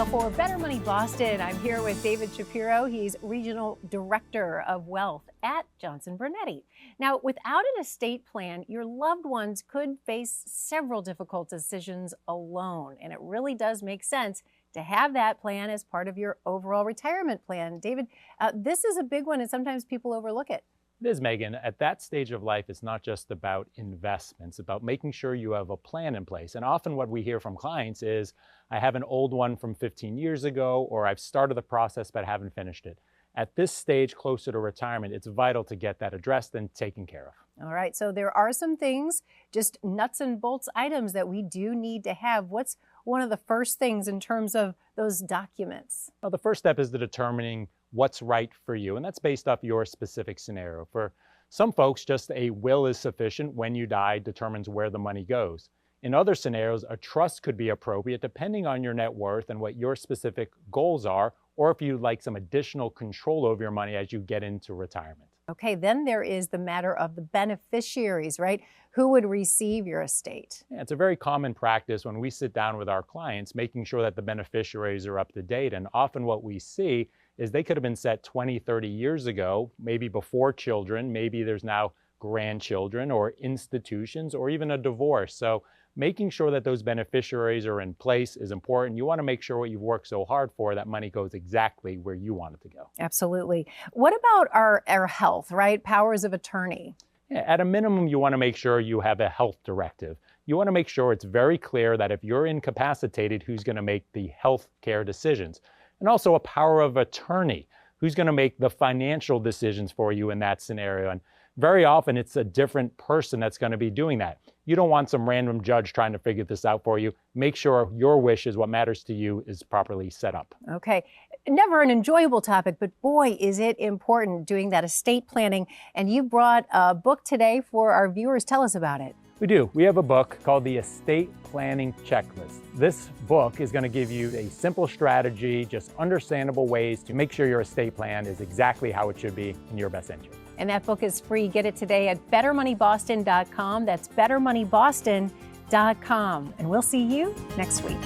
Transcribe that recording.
Now for Better Money Boston, I'm here with David Shapiro. He's Regional Director of Wealth at Johnson Brunetti. Now, without an estate plan, your loved ones could face several difficult decisions alone, and it really does make sense to have that plan as part of your overall retirement plan. David, this is a big one, and sometimes people overlook it. It is, Megan. At that stage of life, it's not just about investments, about making sure you have a plan in place. And often what we hear from clients is, I have an old one from 15 years ago, or I've started the process but haven't finished it. At this stage, closer to retirement, it's vital to get that addressed and taken care of. All right, so there are some things, just nuts and bolts items that we do need to have. What's one of the first things in terms of those documents? Well, the first step is determining what's right for you, and that's based off your specific scenario. For some folks, just a will is sufficient. When you die, determines where the money goes. In other scenarios, a trust could be appropriate depending on your net worth and what your specific goals are, or if you'd like some additional control over your money as you get into retirement. Okay, then there is the matter of the beneficiaries, right? Who would receive your estate? Yeah, it's a very common practice when we sit down with our clients, making sure that the beneficiaries are up to date. And often what we see is they could have been set 20, 30 years ago, maybe before children, maybe there's now grandchildren or institutions or even a divorce. So making sure that those beneficiaries are in place is important. You want to make sure what you've worked so hard for, that money goes exactly where you want it to go. Absolutely. What about our health, right? Powers of attorney. Yeah, at a minimum, you want to make sure you have a health directive. You want to make sure it's very clear that if you're incapacitated, who's going to make the health care decisions. And also a power of attorney, who's going to make the financial decisions for you in that scenario. And very often it's a different person that's going to be doing that. You don't want some random judge trying to figure this out for you. Make sure your wish is what matters to you is properly set up. Okay. Never an enjoyable topic, but boy, is it important doing that estate planning. And you brought a book today for our viewers. Tell us about it. We do. We have a book called The Estate Planning Checklist. This book is going to give you a simple strategy, just understandable ways to make sure your estate plan is exactly how it should be in your best interest. And that book is free. Get it today at bettermoneyboston.com. That's bettermoneyboston.com. And we'll see you next week.